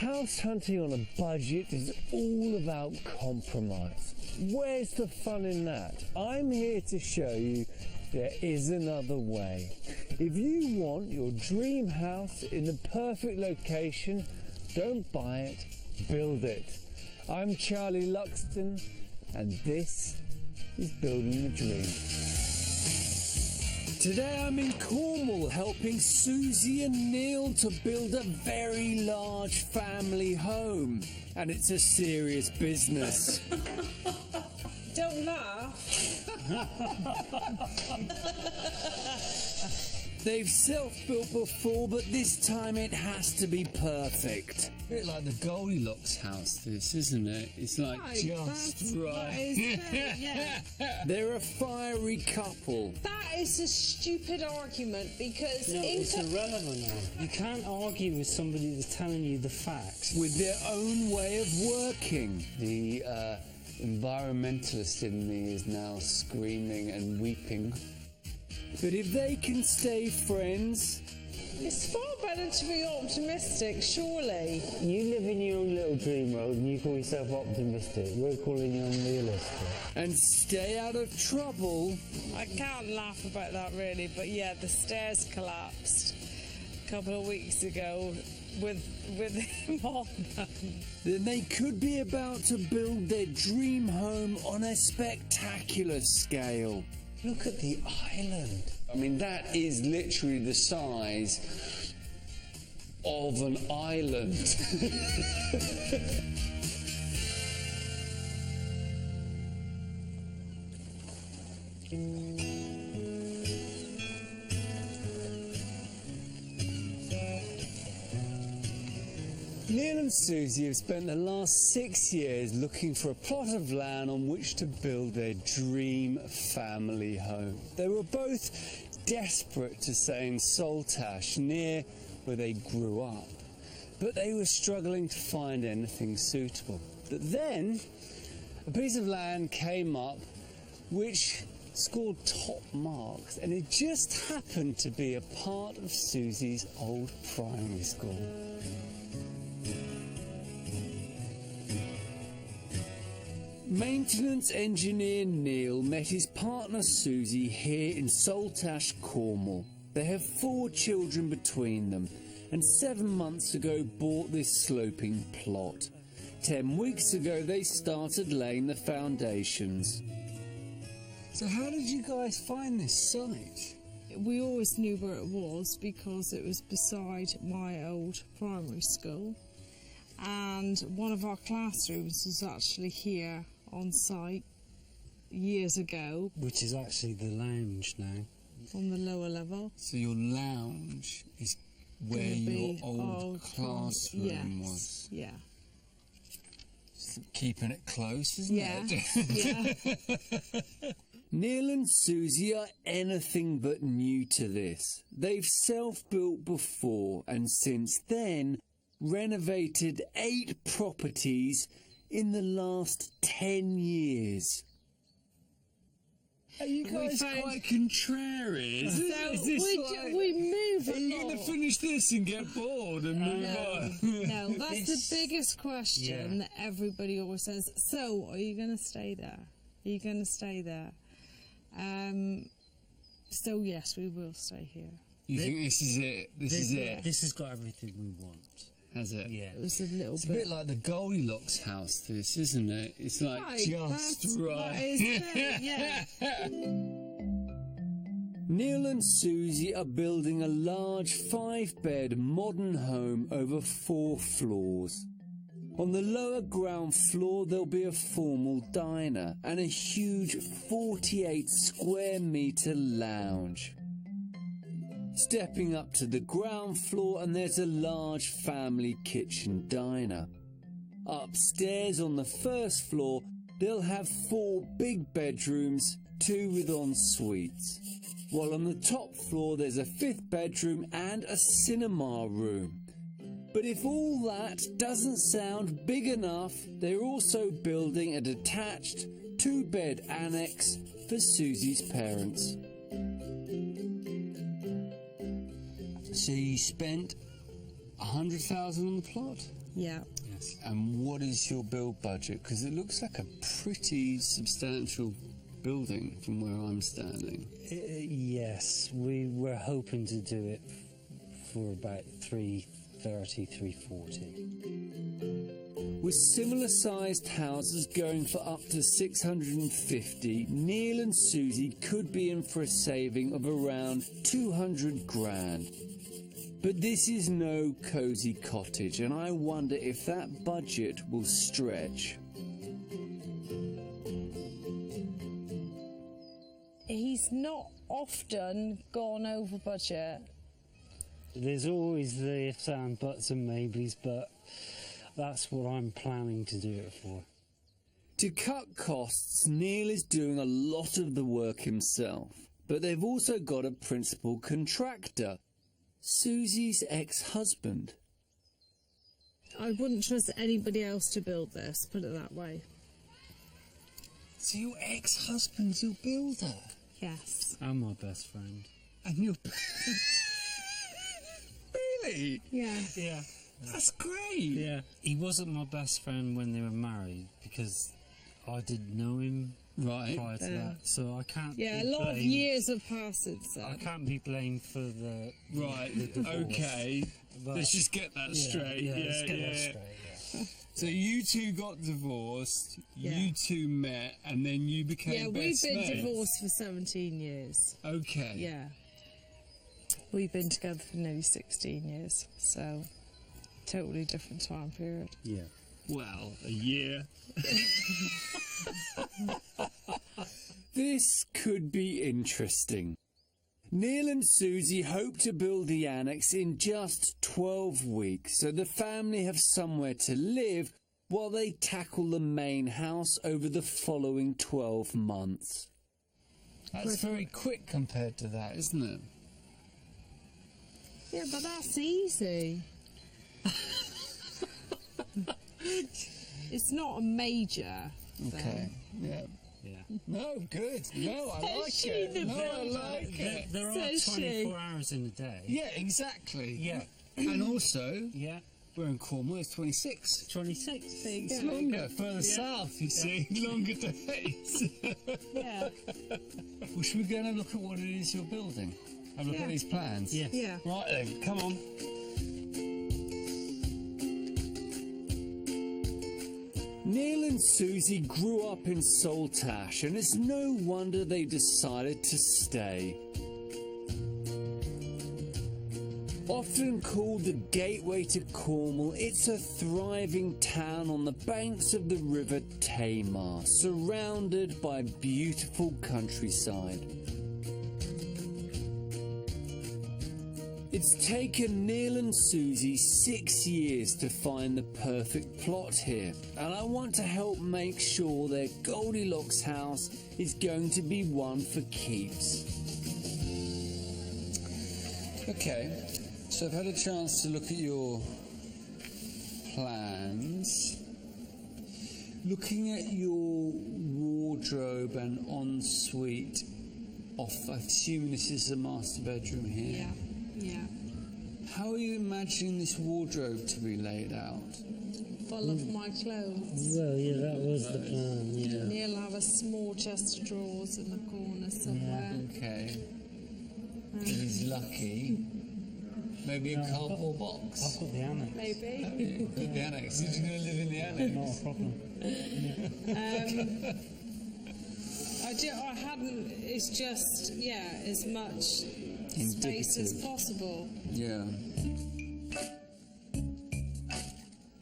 House hunting on a budget is all about compromise. Where's the fun in that? I'm here to show you there is another way. If you want your dream house in the perfect location, don't buy it, build it. I'm Charlie Luxton, and this is Building the Dream. Today I'm in Cornwall helping Susie and Neil to build a very large family home. And it's a serious business. Don't laugh. They've self-built before, but this time it has to be perfect. A bit like the Goldilocks house, this, isn't it? It's like just right. Yeah. They're a fiery couple. That is a stupid argument because No, it's irrelevant now. You can't argue with somebody that's telling you the facts. With their own way of working. The environmentalist in me is now screaming and weeping. But if they can stay friends... It's far better to be optimistic, surely. You live in your own little dream world and you call yourself optimistic. We're calling you unrealistic. And stay out of trouble... I can't laugh about that really, but yeah, the stairs collapsed a couple of weeks ago with him on them. Then they could be about to build their dream home on a spectacular scale. Look at the island. I mean, that is literally the size of an island. Neil and Susie have spent the last 6 years looking for a plot of land on which to build their dream family home. They were both desperate to stay in Saltash, near where they grew up, but they were struggling to find anything suitable. But then a piece of land came up which scored top marks, and it just happened to be a part of Susie's old primary school. Maintenance engineer Neil met his partner Susie here in Saltash, Cornwall. They have 4 children between them, and 7 months ago bought this sloping plot. 10 weeks ago they started laying the foundations. So how did you guys find this site? We always knew where it was because it was beside my old primary school, and one of our classrooms was actually here on site years ago. Which is actually the lounge now. On the lower level. So your lounge is where your old classroom was? Yeah. Keeping it close, isn't it? Yeah. Neil and Susie are anything but new to this. They've self-built before, and since then renovated 8 properties in the last 10 years. Are you guys quite contrary? We move Are you going to finish this and get bored and move on? No, that's the biggest question that everybody always says. So, are you going to stay there? Are you going to stay there? So, yes, we will stay here. You think this is it? This is it? This has got everything we want. Has it? Yeah. It was a little It's a bit like the Goldilocks house, this, isn't it? It's like just right. That is true, yeah. Neil and Susie are building a large 5-bed modern home over 4 floors. On the lower ground floor there'll be a formal diner and a huge 48 square metre lounge. Stepping up to the ground floor and there's a large family kitchen diner. Upstairs on the first floor they'll have 4 big bedrooms, 2 with en-suites. While on the top floor there's a 5th bedroom and a cinema room. But if all that doesn't sound big enough, they're also building a detached 2-bed annex for Susie's parents. So you spent 100,000 on the plot? Yeah. Yes. And what is your build budget? Because it looks like a pretty substantial building from where I'm standing. Yes, we were hoping to do it for about 330, 340. With similar sized houses going for up to 650, Neil and Susie could be in for a saving of around 200 grand. But this is no cosy cottage, and I wonder if that budget will stretch. He's not often gone over budget. There's always the ifs and buts and maybes, but that's what I'm planning to do it for. To cut costs, Neil is doing a lot of the work himself, but they've also got a principal contractor, Susie's ex-husband. I wouldn't trust anybody else to build this, put it that way. So your ex-husband's your builder? Yes. I'm my best friend. And you're... Really? Yeah. Yeah. That's great. Yeah. He wasn't my best friend when they were married because I didn't know him prior to that. So I can't Yeah, be a lot of blamed. years have passed since then. I can't be blamed for the Right, divorce. okay. But Let's just get that straight. Yeah, let's get that straight. Yeah. So you two got divorced, Yeah. you two met, and then you became Yeah, we've best been mates. divorced for 17 years. Okay. Yeah. We've been together for nearly 16 years, so totally different time period. Yeah. Well, a year. This could be interesting. Neil and Susie hope to build the annex in just 12 weeks, so the family have somewhere to live while they tackle the main house over the following 12 months. That's very quick compared to that, isn't it? Yeah, but that's easy. It's not a major thing. Okay, yeah. Yeah. No, good. No, I like it. No, I like it. There are Says she. 24 hours in a day. Yeah, exactly. Yeah. And also, Yeah. we're in Cornwall, it's 26. 26. It's longer, further south, you see, longer days. Yeah. Well, should we go and have a look at what it is you're building? Have a look Yeah. at these plans? Yeah. Yeah. Right then, come on. Neil and Susie grew up in Saltash, and it's no wonder they decided to stay. Often called the gateway to Cornwall, it's a thriving town on the banks of the River Tamar, surrounded by beautiful countryside. It's taken Neil and Susie 6 years to find the perfect plot here, and I want to help make sure their Goldilocks house is going to be one for keeps. Okay, so I've had a chance to look at your plans. Looking at your wardrobe and ensuite off, I assume this is the master bedroom here. Yeah. Yeah. How are you imagining this wardrobe to be laid out? Full of my clothes. Well, yeah, that was the plan, yeah. Neil have a small chest of drawers in the corner somewhere. Okay. If he's lucky. Maybe a cardboard box. I've got the annex. Maybe. The annex. Did you going to live in the annex? Not a problem. I hadn't, it's just, yeah, as much space as Indicative. possible. Yeah.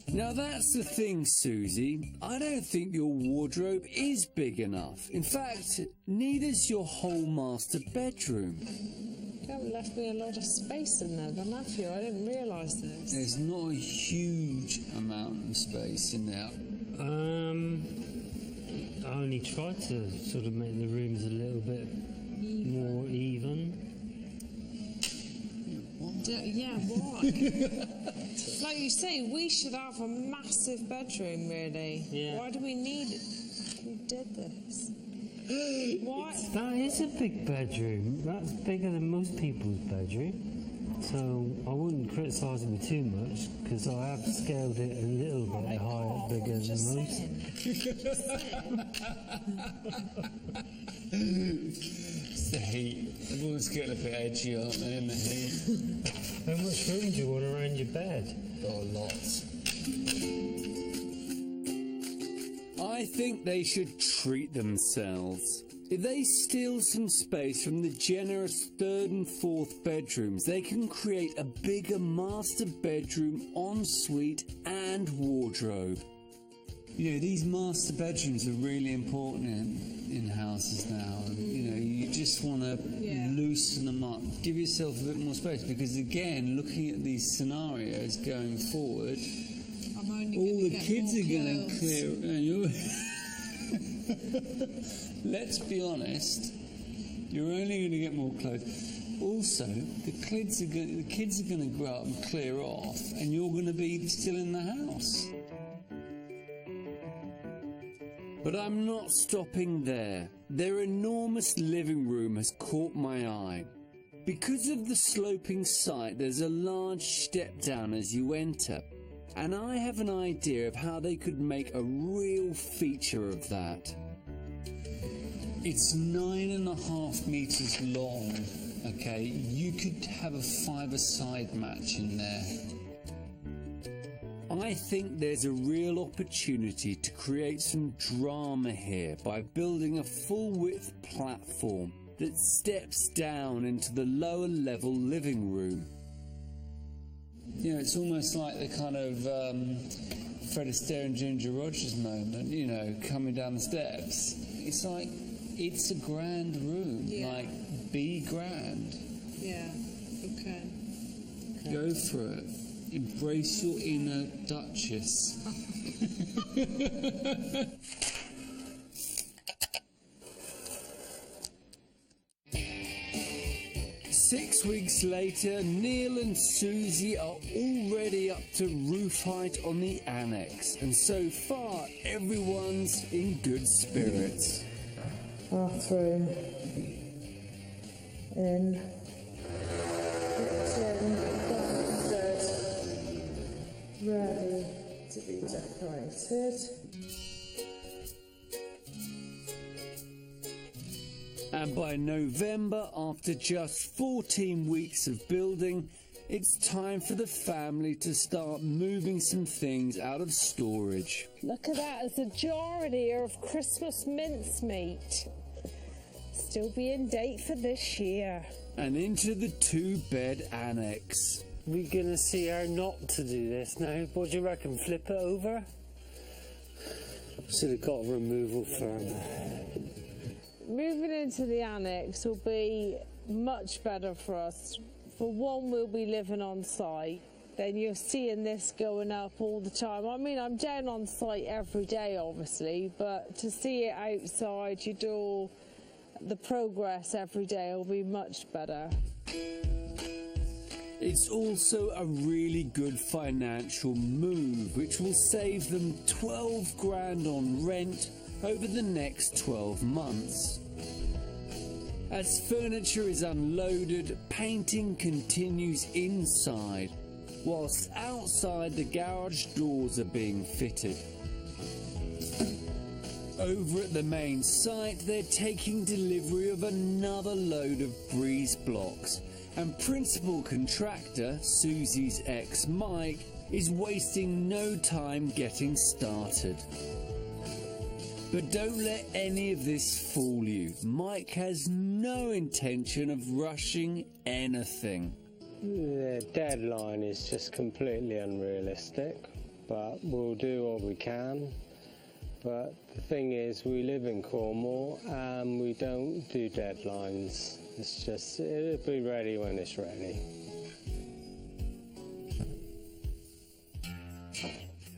Now that's the thing, Susie. I don't think your wardrobe is big enough. In fact, neither's your whole master bedroom. You haven't left me a lot of space in there, then have you? I didn't realise this. There's not a huge amount of space in there. I only tried to sort of make the rooms a little bit more even. Yeah, what? Like you say, we should have a massive bedroom, really. Yeah. Why do we need it? Who did this? Why? That is a big bedroom. That's bigger than most people's bedroom. So I wouldn't criticise him too much because I have scaled it a little bit higher, bigger than most. It's the heat. Everyone's getting a bit edgy, aren't they, in the heat? How much room do you want around your bed? Oh, lots. I think they should treat themselves. If they steal some space from the generous third and fourth bedrooms, they can create a bigger master bedroom, ensuite and wardrobe. You know, these master bedrooms are really important in houses now. You know, you just want to loosen them up, give yourself a bit more space, because again, looking at these scenarios going forward, all the kids are going to clear. Let's be honest, you're only going to get more clothes. Also, the kids are going to grow up and clear off, and you're going to be still in the house. But I'm not stopping there. Their enormous living room has caught my eye. Because of the sloping site, there's a large step down as you enter, and I have an idea of how they could make a real feature of that. It's 9.5 meters long, okay? You could have a five-a-side match in there. I think there's a real opportunity to create some drama here by building a full-width platform that steps down into the lower level living room. You know, it's almost like the kind of Fred Astaire and Ginger Rogers moment, you know, coming down the steps. It's like, it's a grand room, like, be grand. Yeah, okay. Go for it. Embrace your inner Duchess. 6 weeks later, Neil and Susie are already up to roof height on the annex, and so far everyone's in good spirits. Bathroom in kitchen downstairs, ready to be decorated. And by November, after just 14 weeks of building, it's time for the family to start moving some things out of storage. Look at that, there's a jar in here of Christmas mincemeat. Still be in date for this year. And into the 2-bed annex. We're gonna see how not to do this now. What do you reckon? Flip it over? Should have got a removal firm. Moving into the annex will be much better for us. For one, we'll be living on site. Then you're seeing this going up all the time. I mean, I'm down on site every day, obviously, but to see it outside your door, the progress every day will be much better. It's also a really good financial move, which will save them 12 grand on rent over the next 12 months. As furniture is unloaded, painting continues inside, whilst outside the garage doors are being fitted. Over at the main site, they're taking delivery of another load of breeze blocks, and principal contractor, Susie's ex Mike, is wasting no time getting started. But don't let any of this fool you. Mike has no intention of rushing anything. The deadline is just completely unrealistic, but we'll do what we can. But the thing is, we live in Cornwall and we don't do deadlines. It's just, it'll be ready when it's ready.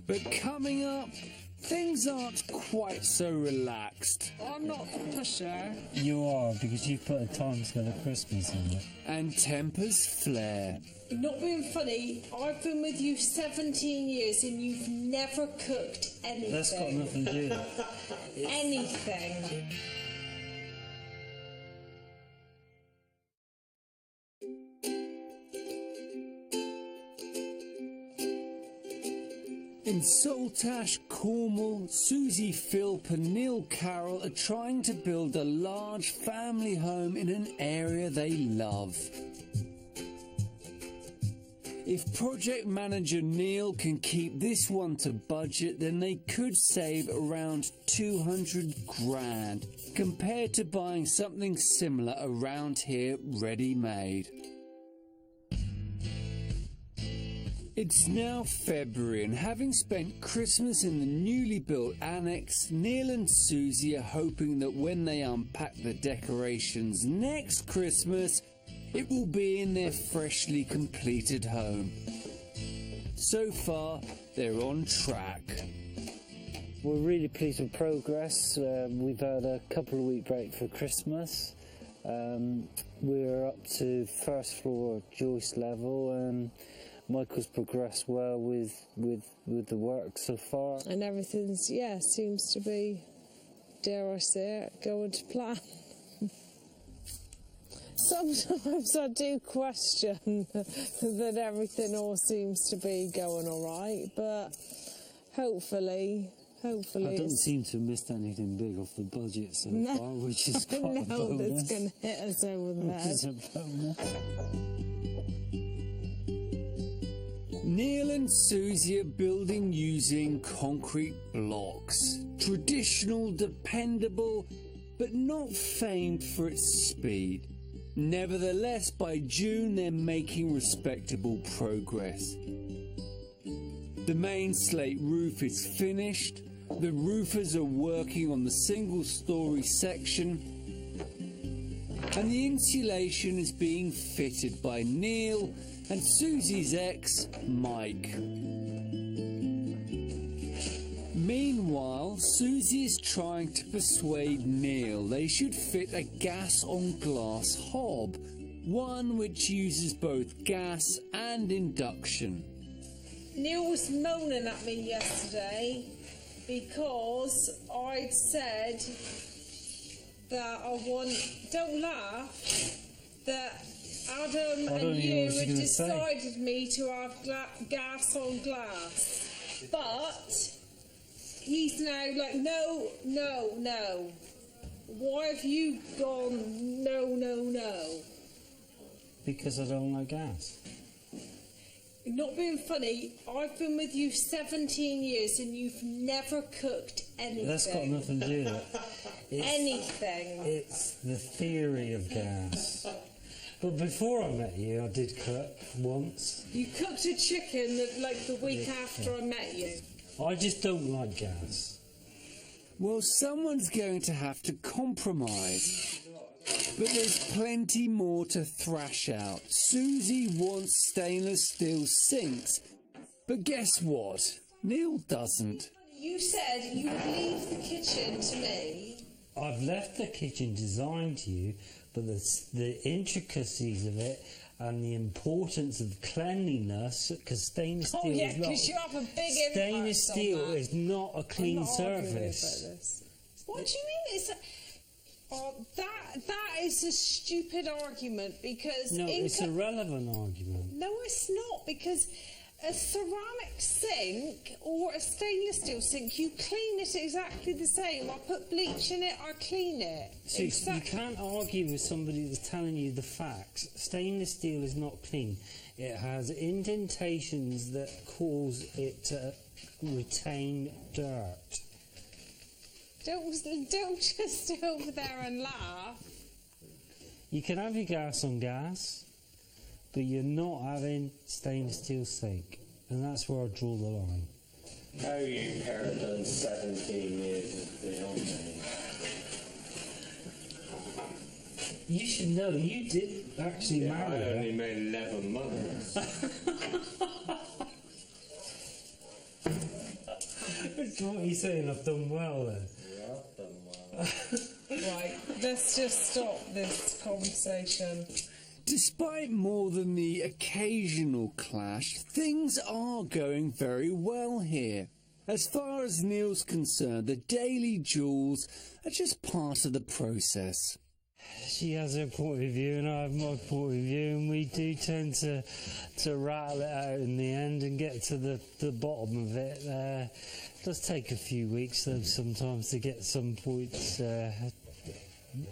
But coming up, things aren't quite so relaxed. I'm not a pusher. You are, because you put a timescale of Christmas in it. And tempers flare. Not being funny, I've been with you 17 years and you've never cooked anything. That's got nothing to do with it. Anything. In Saltash, Cornwall, Susie Philp and Neil Carroll are trying to build a large family home in an area they love. If project manager Neil can keep this one to budget, then they could save around 200 grand compared to buying something similar around here ready-made. It's now February, and having spent Christmas in the newly built annex, Neil and Susie are hoping that when they unpack the decorations next Christmas, it will be in their freshly completed home. So far, they're on track. We're really pleased with progress. We've had a couple of week break for Christmas. We're up to first floor joist level, and Michael's progressed well with the work so far. And everything's, seems to be, dare I say it, going to plan. Sometimes I do question that everything all seems to be going all right, but hopefully I don't seem to have missed anything big off the budget so far, which is quite a bonus. That's going to hit us over the head. Which is a bonus. Neil and Susie are building using concrete blocks. Traditional, dependable, but not famed for its speed. Nevertheless, by June they're making respectable progress. The main slate roof is finished, the roofers are working on the single-storey section, and the insulation is being fitted by Neil and Susie's ex, Mike. Meanwhile, Susie is trying to persuade Neil they should fit a gas-on-glass hob, one which uses both gas and induction. Neil was moaning at me yesterday because I'd said that don't laugh, that Adam and you had decided me to have gas on glass. But he's now like, no. Why have you gone, no? Because I don't like gas. Not being funny, I've been with you 17 years and you've never cooked anything. That's got nothing to do with it. Anything. It's the theory of gas. But before I met you, I did cook once. You cooked a chicken like the week after I met you. I just don't like gas. Well, someone's going to have to compromise. But there's plenty more to thrash out. Susie wants stainless steel sinks. But guess what? Neil doesn't. You said you would leave the kitchen to me. I've left the kitchen designed to you, but the intricacies of it and the importance of cleanliness, because stainless steel is not... because you have a big stainless steel is not a clean surface. What do you mean? That is a stupid argument because... No, it's a relevant argument. No, it's not, because a ceramic sink or a stainless steel sink, you clean it exactly the same. I put bleach in it, I clean it. So you can't argue with somebody that's telling you the facts. Stainless steel is not clean. It has indentations that cause it to retain dirt. Don't just sit over there and laugh. You can have your gas on gas, but you're not having stainless steel sink. And that's where I draw the line. How you parent done 17 years of filming? You should know, you did actually marry her. I only made 11 months. What are you saying? I've done well then? Yeah, I've done well. Right, let's just stop this conversation. Despite more than the occasional clash, things are going very well here. As far as Neil's concerned, the daily jewels are just part of the process. She has her point of view and I have my point of view, and we do tend to rattle it out in the end and get to the bottom of it. It does take a few weeks though sometimes to get some points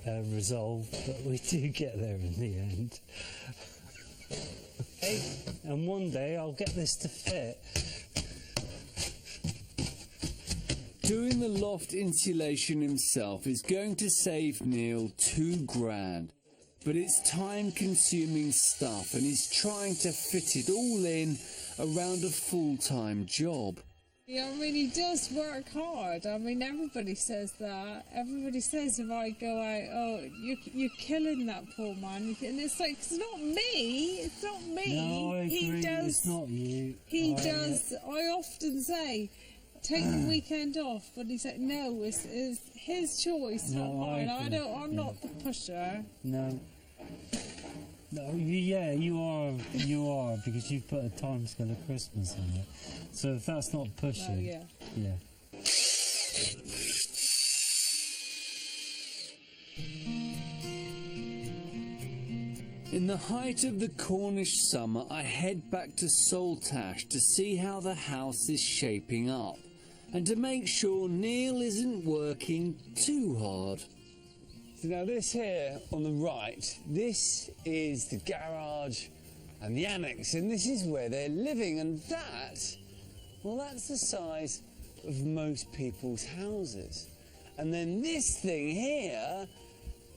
resolved, but we do get there in the end. And one day I'll get this to fit. Doing the loft insulation himself is going to save Neil £2,000, but it's time-consuming stuff and he's trying to fit it all in around a full-time job. Yeah, I mean, he does work hard. I mean, everybody says that. Everybody says if I go out, oh, you're killing that poor man. And it's like, it's not me. It's not me. No, I agree. He does, it's not you. He does. I often say, take the weekend off, but he's like, no, it's his choice, not mine. I'm not the pusher. No. No, yeah, you are, because you've put a time scale of Christmas on it. So if that's not pushing, yeah. In the height of the Cornish summer, I head back to Saltash to see how the house is shaping up, and to make sure Neil isn't working too hard. So now this here on the right, this is the garage and the annex, and this is where they're living, and that's the size of most people's houses. And then this thing here,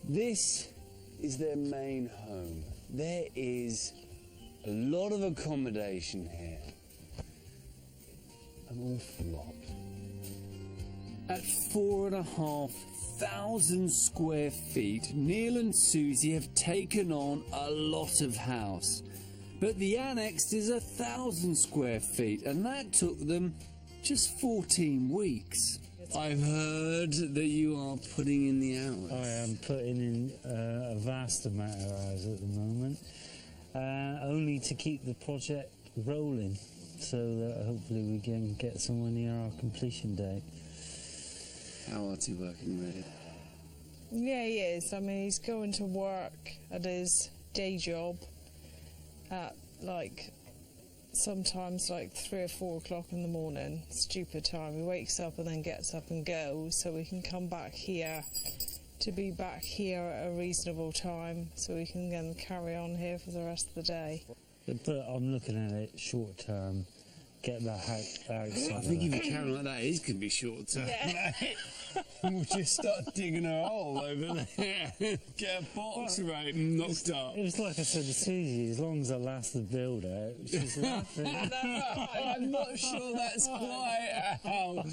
this is their main home. There is a lot of accommodation here. An awful lot. At 4,500 square feet, Neil and Susie have taken on a lot of house. But the annex is 1,000 square feet, and that took them just 14 weeks. I've heard that you are putting in the hours. I am putting in a vast amount of hours at the moment, only to keep the project rolling, so that hopefully we can get somewhere near our completion date. How hard's he working, really? Yeah, he is. I mean, he's going to work at his day job at, sometimes 3 or 4 o'clock in the morning. Stupid time. He wakes up and then gets up and goes, so we can come back here to be back here at a reasonable time, so we can then carry on here for the rest of the day. But I'm looking at it short term. Get that outside. I think if you carry like that, it is going to be short term. Yeah. We'll just start digging a hole over there. Get a box rate knocked up. It was like I said to Susie, as long as I last the build out, she's laughing. I'm not sure that's quite how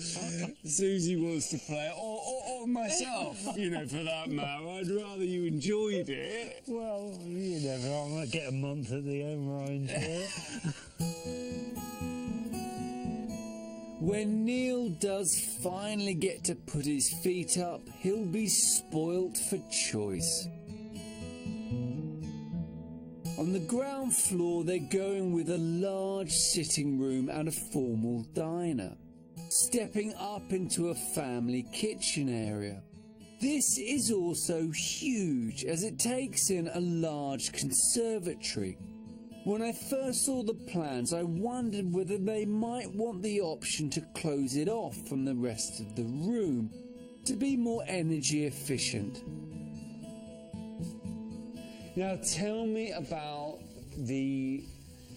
Susie wants to play it, or myself, for that matter. I'd rather you enjoyed it. Well, you never know. I might get a month at the end where I enjoy it. When Neil does finally get to put his feet up, he'll be spoilt for choice. On the ground floor, they're going with a large sitting room and a formal diner, stepping up into a family kitchen area. This is also huge, as it takes in a large conservatory. When I first saw the plans, I wondered whether they might want the option to close it off from the rest of the room to be more energy efficient. Now tell me about the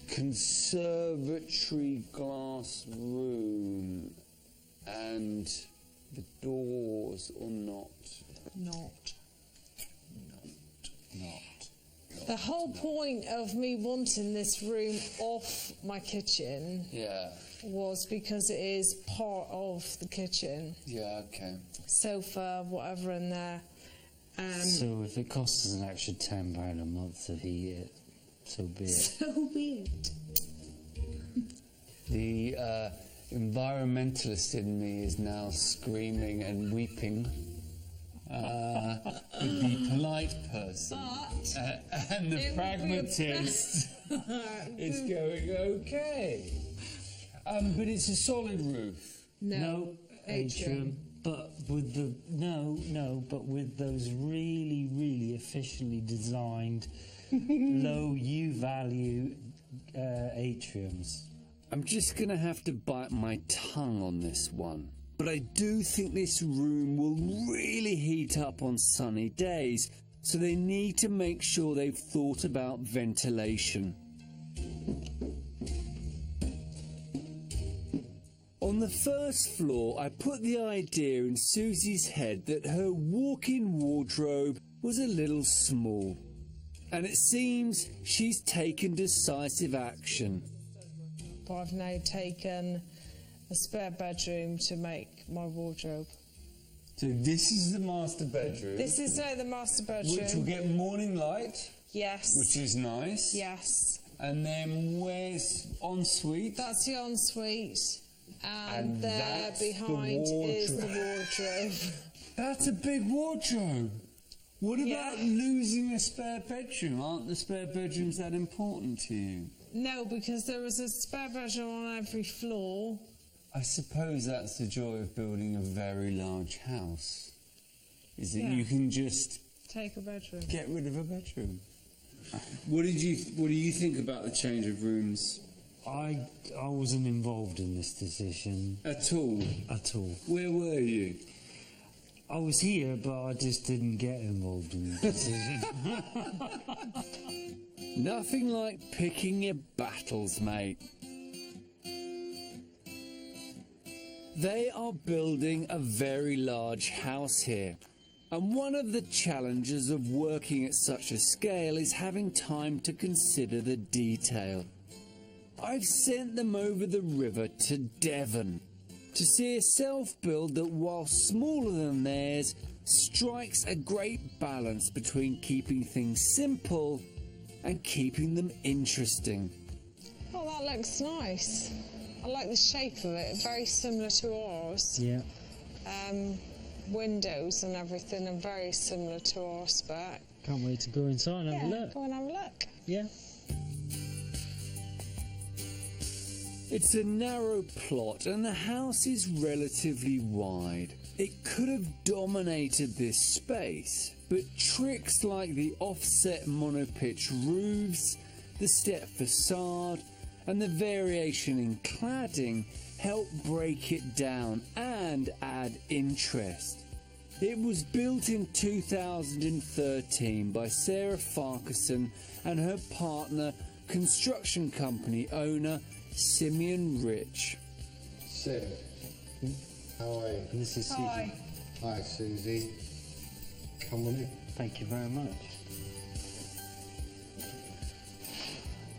conservatory glass room and the doors, or not? Not. The whole point of me wanting this room off my kitchen was because it is part of the kitchen. Yeah, okay. Sofa, whatever in there. So if it costs us an extra £10 a month to heat it, so be it. So be it. The environmentalist in me is now screaming and weeping. The polite person and the pragmatist is going okay. But it's a solid roof. No, atrium. But with the but with those really, really efficiently designed low U value atriums. I'm just going to have to bite my tongue on this one. But I do think this room will really heat up on sunny days, so they need to make sure they've thought about ventilation. On the first floor, I put the idea in Susie's head that her walk-in wardrobe was a little small. And it seems she's taken decisive action. I've now taken a spare bedroom to make my wardrobe. So this is the master bedroom. This is now the master bedroom. Which will get morning light. Yes. Which is nice. Yes. And then where's ensuite? That's the ensuite. And there that's behind the is the wardrobe. That's a big wardrobe. What about losing a spare bedroom? Aren't the spare bedrooms that important to you? No, because there was a spare bedroom on every floor. I suppose that's the joy of building a very large house, is that you can just take a bedroom, get rid of a bedroom. What do you think about the change of rooms? I wasn't involved in this decision at all. At all. Where were you? I was here, but I just didn't get involved in the decision. Nothing like picking your battles, mate. They are building a very large house here, and one of the challenges of working at such a scale is having time to consider the detail. I've sent them over the river to Devon to see a self-build that, while smaller than theirs, strikes a great balance between keeping things simple and keeping them interesting. Oh, that looks nice. I like the shape of it, very similar to ours. Yeah. Windows and everything are very similar to our spec. Can't wait to go inside and have a look. Go and have a look. Yeah. It's a narrow plot and the house is relatively wide. It could have dominated this space, but tricks like the offset monopitch roofs, the step facade, and the variation in cladding help break it down and add interest. It was built in 2013 by Sarah Farquharson and her partner, construction company owner Simeon Rich. Sim, how are you? This is Susie. Hi. Hi, Susie. Come on in. Thank you very much.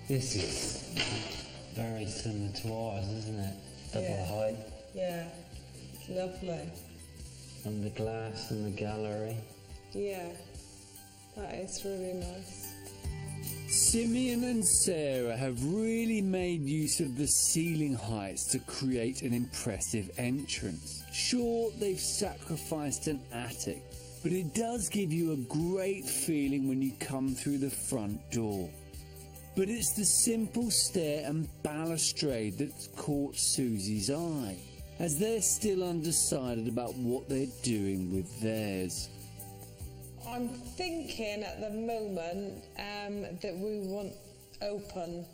This is very similar to ours, isn't it? Double height. Yeah, it's lovely. And the glass and the gallery. Yeah, that is really nice. Simeon and Sarah have really made use of the ceiling heights to create an impressive entrance. Sure, they've sacrificed an attic, but it does give you a great feeling when you come through the front door. But it's the simple stair and balustrade that's caught Susie's eye, as they're still undecided about what they're doing with theirs. I'm thinking at the moment that we want open.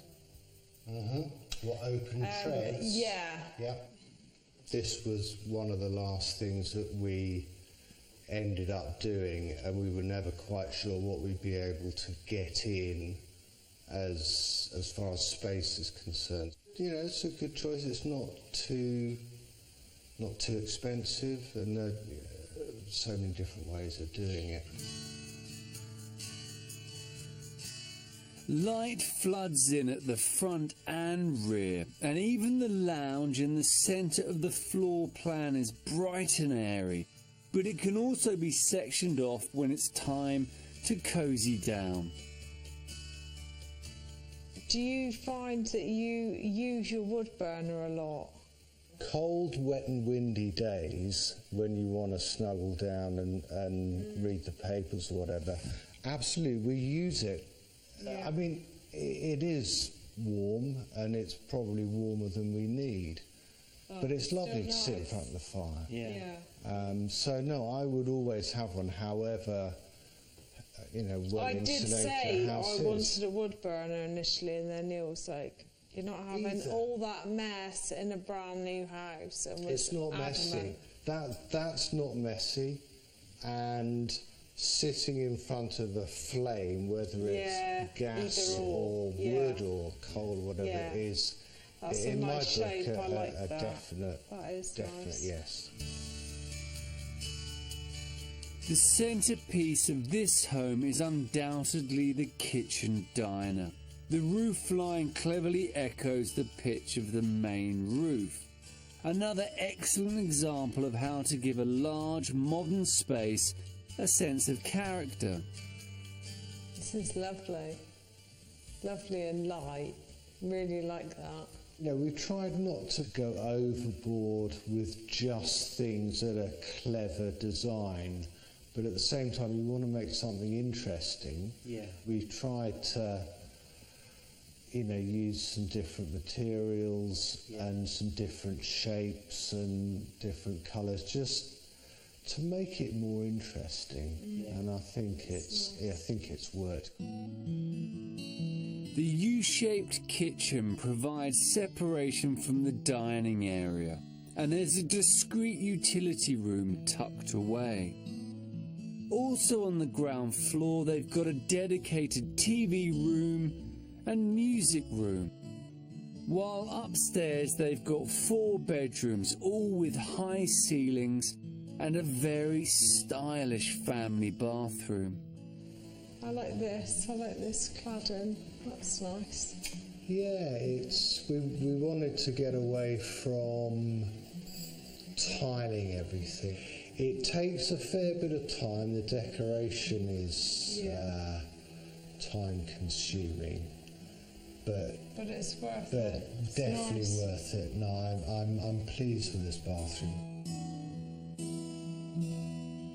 What, open treads? Yeah. Yeah. This was one of the last things that we ended up doing, and we were never quite sure what we'd be able to get in as far as space is concerned. You know, it's a good choice. It's not too expensive, and there are so many different ways of doing it. Light floods in at the front and rear, and even the lounge in the centre of the floor plan is bright and airy, but it can also be sectioned off when it's time to cosy down. Do you find that you use your wood burner a lot? Cold, wet and windy days when you want to snuggle down and read the papers or whatever, absolutely, we use it. Yeah. I mean, it is warm, and it's probably warmer than we need. but it's lovely so to sit in nice. front of the fire. Yeah. So no, I would always have one, however, well I did insulated say a house I is. wanted a wood burner initially, and then Neil was like, "You're not having Either. all that mess in a brand new house." And was It's not messy. adamant. That's not messy, and sitting in front of a flame, whether Yeah, it's gas either or or, yeah. wood or coal, whatever Yeah. it is, That's in a my nice book, shape. I like a that. definite, That is definite nice. yes. The centrepiece of this home is undoubtedly the kitchen diner. The roof line cleverly echoes the pitch of the main roof. Another excellent example of how to give a large modern space a sense of character. This is lovely. Lovely and light. Really like that. We've tried not to go overboard with just things that are clever design, but at the same time we want to make something interesting. Yeah. We've tried to use some different materials and some different shapes and different colours just to make it more interesting. And I think it's worked. The U-shaped kitchen provides separation from the dining area, and there's a discreet utility room tucked away. Also on the ground floor, they've got a dedicated TV room and music room, while upstairs they've got 4 bedrooms, all with high ceilings and a very stylish family bathroom. I like this cladding. That's nice. Yeah, we wanted to get away from tiling everything. It takes a fair bit of time. The decoration is time consuming, but it's worth it. It's definitely nice. worth it. No, I'm pleased with this bathroom.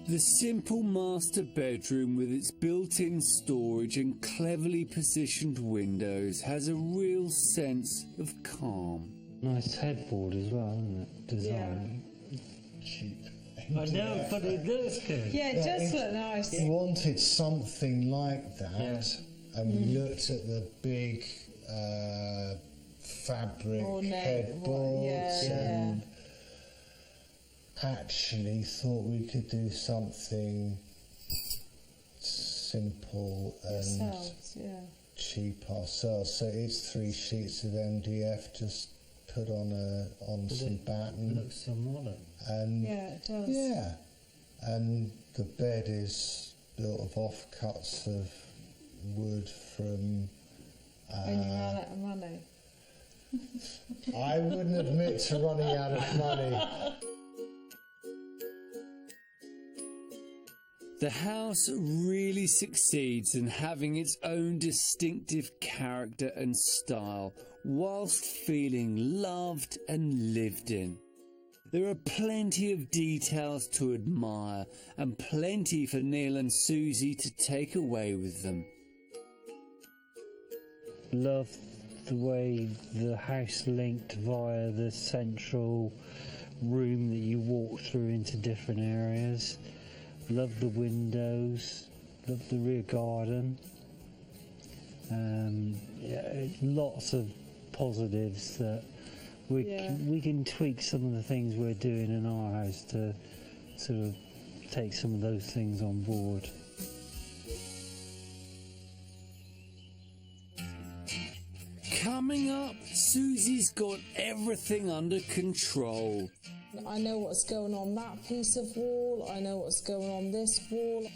The simple master bedroom with its built-in storage and cleverly positioned windows has a real sense of calm. Nice headboard as well, isn't it? Design. Cheap. I know, but it looks good. Yeah, it does look nice. We wanted something like that, and we looked at the big fabric headboards and actually thought we could do something simple and cheap ourselves. So it's 3 sheets of MDF just put on some batten. Looks so modern. And it does. yeah, and the bed is built of offcuts of wood from. And you ran out of money. I wouldn't admit to running out of money. The house really succeeds in having its own distinctive character and style, whilst feeling loved and lived in. There are plenty of details to admire and plenty for Neil and Susie to take away with them. Love the way the house linked via the central room that you walk through into different areas. Love the windows, love the rear garden. Lots of positives that we can tweak some of the things we're doing in our house to sort of take some of those things on board. Coming up, Susie's got everything under control. I know what's going on that piece of wall, I know what's going on this wall,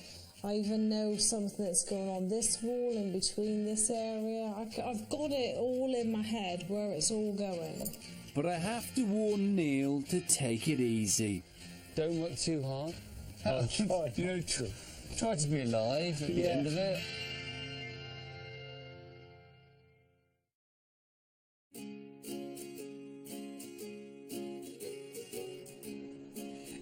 I even know something that's going on this wall in between this area. I've got it all in my head where it's all going. But I have to warn Neil to take it easy. Don't work too hard. Try to be alive at the end of it.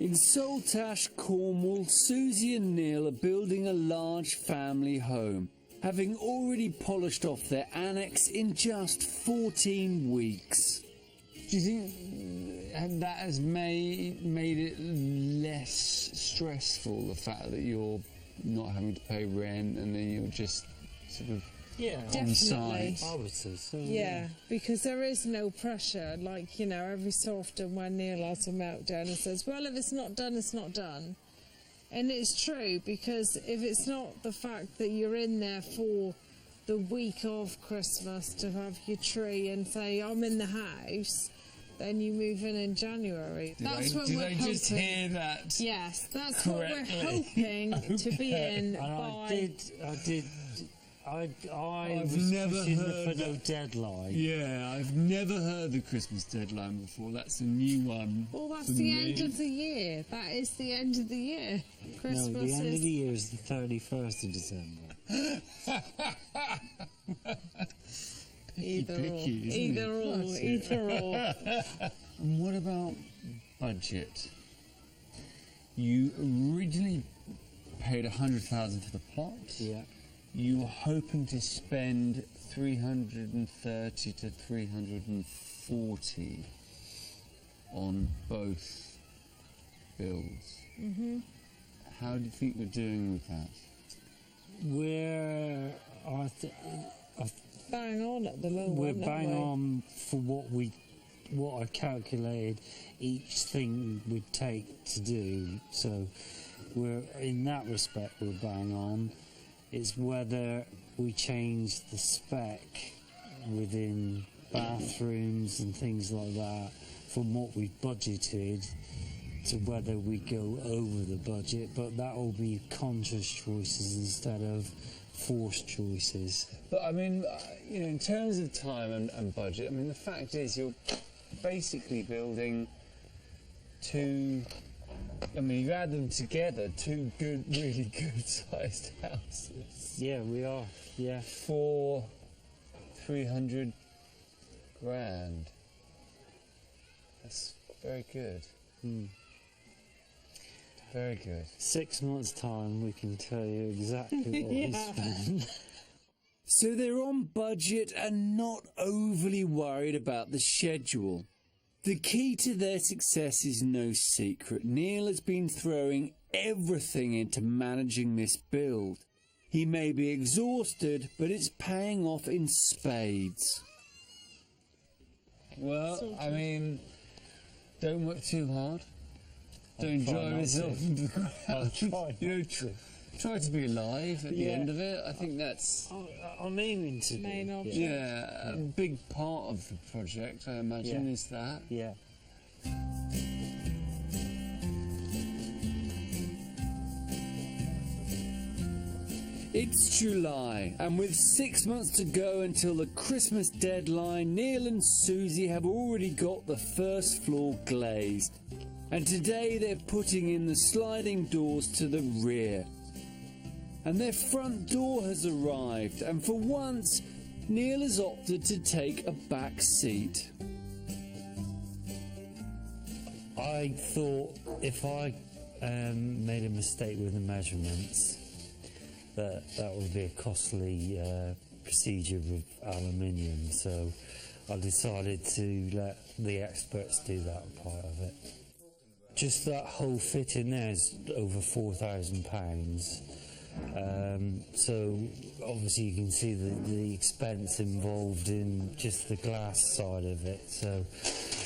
In Saltash, Cornwall, Susie and Neil are building a large family home, having already polished off their annex in just 14 weeks. Do you think and that has made it less stressful, the fact that you're not having to pay rent and then you're just sort of on site. Yeah, because there is no pressure. Like, you know, every so often when Neil has a meltdown and says, well, if it's not done, it's not done. And it's true, because if it's not the fact that you're in there for the week of Christmas to have your tree and say, I'm in the house, then you move in January. Did I just hear that? Yes, that's correctly? what we're hoping to be in by... I've never heard the no deadline. Yeah, I've never heard the Christmas deadline before. That's a new one. Well, that's the end of the year. That is the end of the year. Christmas no, the end of the year is the 31st of December. Either or. And what about budget? You originally paid 100,000 for the plot. Yeah. You were hoping to spend 330 to 340 on both builds. How do you think we're doing with that? We're bang on at the moment. We're bang on for what I calculated each thing would take to do. So we're in that respect we're bang on. It's whether we change the spec within bathrooms and things like that from what we've budgeted to whether we go over the budget, but that will be conscious choices instead of forced choices. But I mean, you know, in terms of time and budget, I mean, the fact is you're basically building two, I mean, you add them together, two good, really good-sized houses. Yeah, we are, yeah. For 300 grand. That's very good. Very good. 6 months' time, we can tell you exactly what we spent. So they're on budget and not overly worried about the schedule. The key to their success is no secret. Neil has been throwing everything into managing this build. He may be exhausted, but it's paying off in spades. Well, I mean, don't work too hard. Don't drive yourself into the ground. I'll try. You know, try to be alive at the end of it. I think that's... I'm aiming to Main be. object. Yeah, a big part of the project, I imagine, is that. Yeah. It's July, and with 6 months to go until the Christmas deadline, Neil and Susie have already got the first floor glazed. And today they're putting in the sliding doors to the rear. And their front door has arrived, and for once, Neil has opted to take a back seat. I thought if I made a mistake with the measurements, that would be a costly procedure with aluminium, so I decided to let the experts do that part of it. Just that whole fit in there is over £4,000. So obviously you can see the expense involved in just the glass side of it. So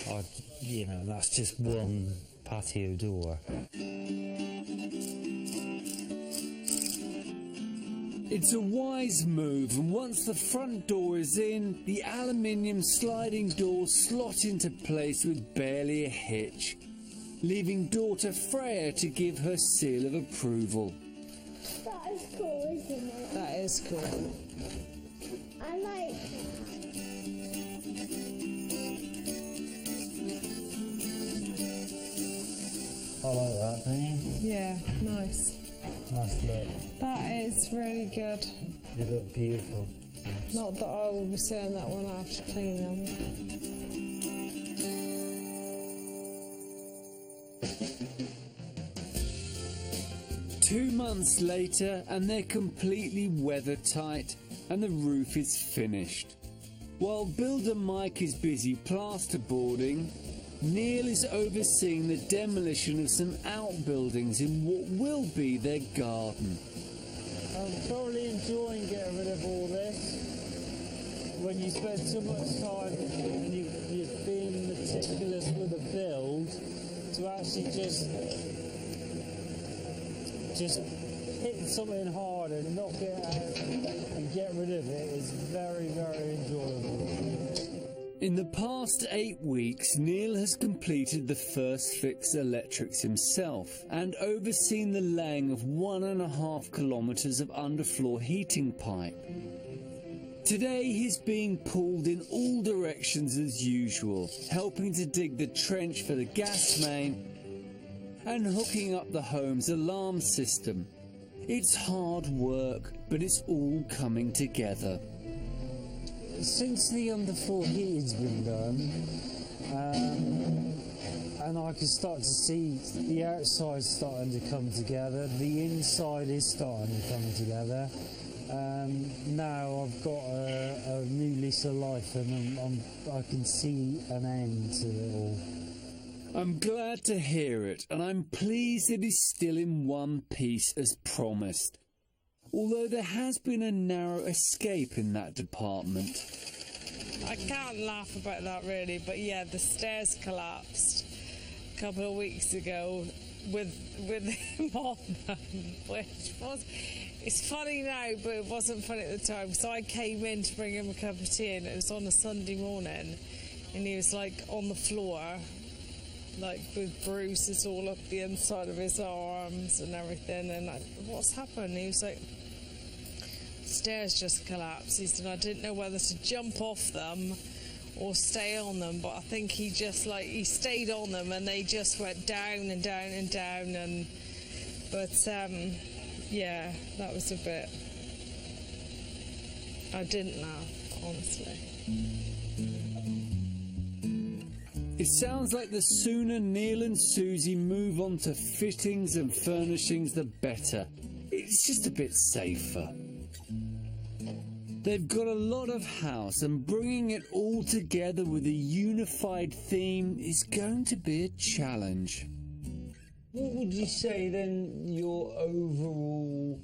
that's just one patio door. It's a wise move, and once the front door is in, the aluminium sliding doors slot into place with barely a hitch, leaving daughter Freya to give her seal of approval. That is cool, isn't it? That is cool. I like... I like that, don't you? Yeah, nice. Nice look. That is really good. They look beautiful. Not that I will be saying that when I have to clean them. 2 months later, and they're completely weather tight, and the roof is finished. While builder Mike is busy plasterboarding, Neil is overseeing the demolition of some outbuildings in what will be their garden. I'm probably enjoying getting rid of all this. When you spend so much time and you're being meticulous with a build, to actually just hit something hard and knock it out and get rid of it is very, very enjoyable. In the past 8 weeks, Neil has completed the first fix electrics himself and overseen the laying of 1.5 kilometres of underfloor heating pipe. Today he's being pulled in all directions as usual, helping to dig the trench for the gas main and hooking up the home's alarm system. It's hard work, but it's all coming together. Since the underfloor heating's been done, and I can start to see the outside starting to come together, the inside is starting to come together. Now I've got a new lease of life, and I can see an end to it all. I'm glad to hear it, and I'm pleased it is still in one piece as promised. Although there has been a narrow escape in that department. I can't laugh about that really, but yeah, the stairs collapsed a couple of weeks ago with him on them, which was... It's funny now, but it wasn't funny at the time. So I came in to bring him a cup of tea, and it was on a Sunday morning, and he was like on the floor, like with bruises all up the inside of his arms and everything. And what's happened? He was like, the stairs just collapsed. He said, I didn't know whether to jump off them or stay on them, but I think he just he stayed on them, and they just went down and down and down. Yeah, that was a bit... I didn't laugh, honestly. It sounds like the sooner Neil and Susie move on to fittings and furnishings, the better. It's just a bit safer. They've got a lot of house, and bringing it all together with a unified theme is going to be a challenge. What would you say then your overall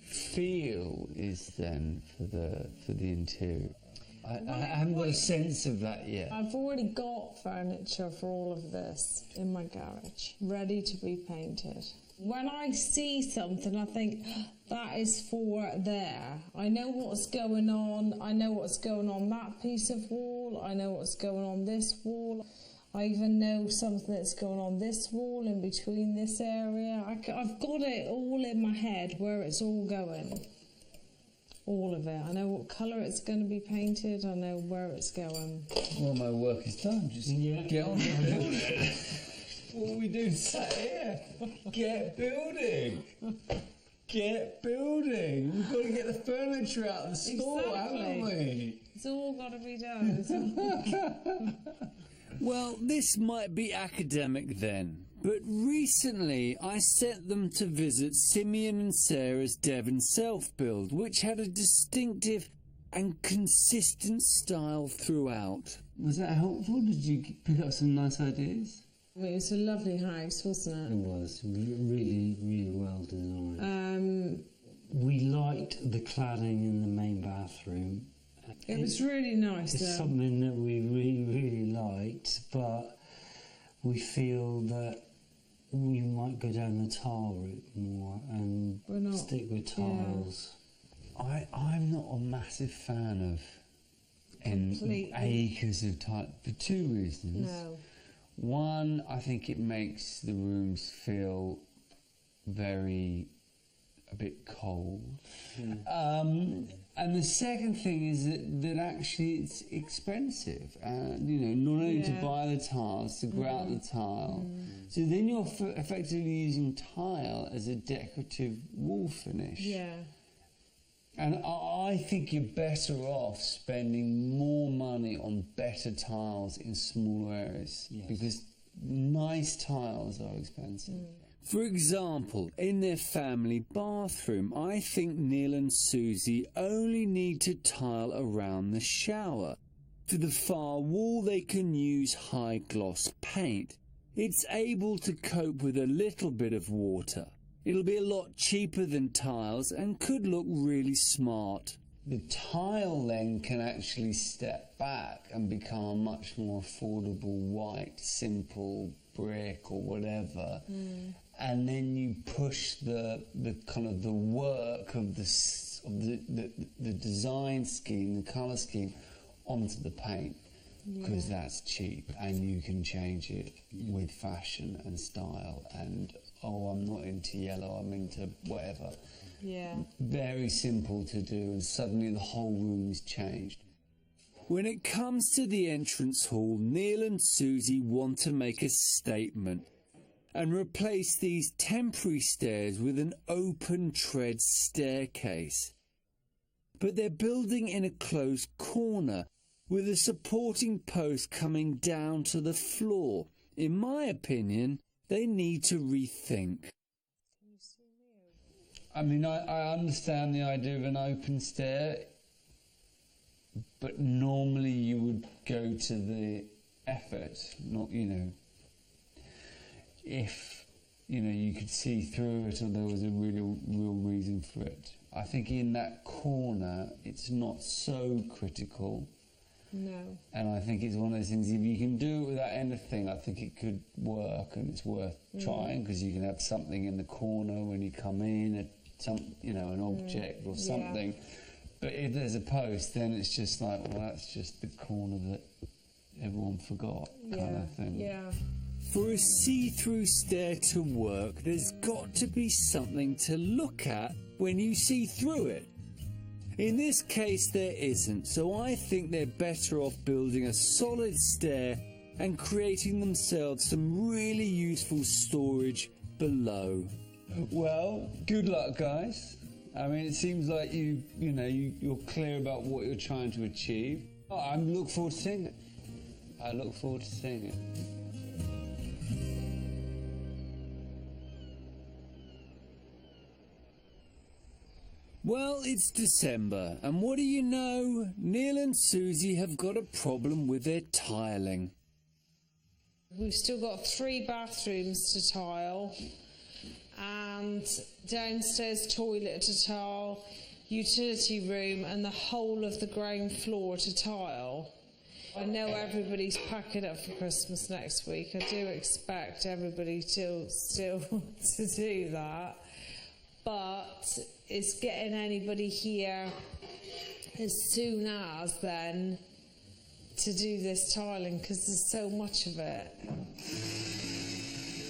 feel is then for the interior? I haven't got a sense of that yet. I've already got furniture for all of this in my garage, ready to be painted. When I see something, I think, that is for there. I know what's going on. I know what's going on that piece of wall. I know what's going on this wall. I even know something that's going on this wall in between this area. I've got it all in my head where it's all going. All of it. I know what colour it's going to be painted. I know where it's going. Well, my work is done. Just get on with it. What we do sat here. Get building. Get building. We've got to get the furniture out of the store, haven't we? It's all got to be done. Well, this might be academic then, but recently I sent them to visit Simeon and Sarah's Devon self-build, which had a distinctive and consistent style throughout. Was that helpful? Did you pick up some nice ideas? It was a lovely house, wasn't it? It was really, really well designed. We liked the cladding in the main bathroom. It was really nice. It's something that we really, really liked, but we feel that we might go down the tile route more and stick with tiles. Yeah. I'm not a massive fan of acres of tile for two reasons. No. One, I think it makes the rooms feel a bit cold. And the second thing is that actually it's expensive. Not only to buy the tiles, to grout the tile. So then you're effectively using tile as a decorative wall finish. Yeah. And I think you're better off spending more money on better tiles in smaller areas, because nice tiles are expensive. For example, in their family bathroom, I think Neil and Susie only need to tile around the shower. For the far wall they can use high gloss paint. It's able to cope with a little bit of water. It'll be a lot cheaper than tiles and could look really smart. The tile then can actually step back and become a much more affordable white, simple brick or whatever. And then you push the kind of the work of the design scheme, the colour scheme, onto the paint, because that's cheap and you can change it with fashion and style. And oh, I'm not into yellow, I'm into whatever. Yeah. Very simple to do, and suddenly the whole room's changed. When it comes to the entrance hall, Neil and Susie want to make a statement and replace these temporary stairs with an open tread staircase. But they're building in a closed corner with a supporting post coming down to the floor. In my opinion, they need to rethink. I mean, I understand the idea of an open stair, but normally you would go to the effort, not, if, you could see through it or there was a real reason for it. I think in that corner, it's not so critical. No. And I think it's one of those things, if you can do it without anything, I think it could work, and it's worth trying, because you can have something in the corner when you come in, an object or something. Yeah. But if there's a post, then it's just like, well, that's just the corner that everyone forgot, kind of thing. Yeah. For a see-through stair to work, there's got to be something to look at when you see through it. In this case, there isn't, so I think they're better off building a solid stair and creating themselves some really useful storage below. Well, good luck, guys. I mean, it seems like you're clear about what you're trying to achieve. I look forward to seeing it. I look forward to seeing it. Well, it's December, and what do you know? Neil and Susie have got a problem with their tiling. We've still got 3 bathrooms to tile, and downstairs toilet to tile, utility room, and the whole of the ground floor to tile. I know everybody's packing up for Christmas next week. I do expect everybody still to do that, but it's getting anybody here as soon as then to do this tiling, because there's so much of it.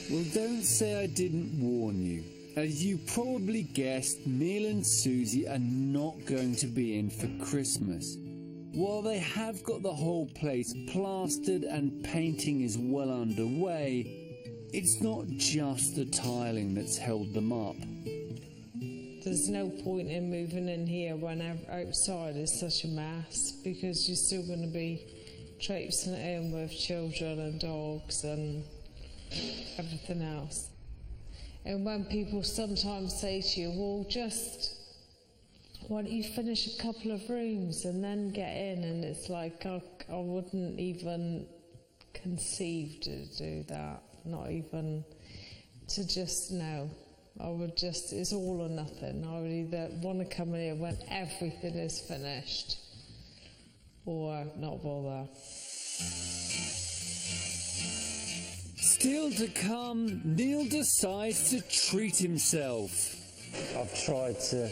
Well, don't say I didn't warn you. As you probably guessed, Neil and Susie are not going to be in for Christmas. While they have got the whole place plastered and painting is well underway, it's not just the tiling that's held them up. There's no point in moving in here when outside is such a mess, because you're still going to be traipsing it in with children and dogs and everything else. And when people sometimes say to you, well, why don't you finish a couple of rooms and then get in? And it's like, I wouldn't even conceive to do that, not even to just know. It's all or nothing. I would either want to come in here when everything is finished or not bother. Still to come, Neil decides to treat himself. I've tried to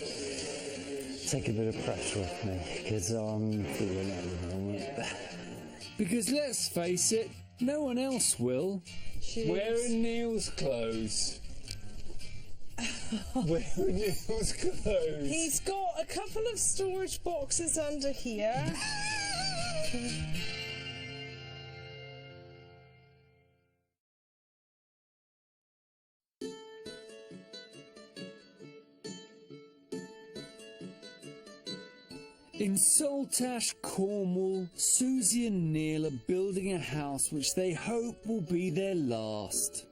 take a bit of pressure off me, because I'm feeling it at the moment. Because let's face it, no one else will. Wearing Neil's clothes. Wearing Neil's clothes. He's got a couple of storage boxes under here. In Saltash, Cornwall, Susie and Neil are building a house which they hope will be their last.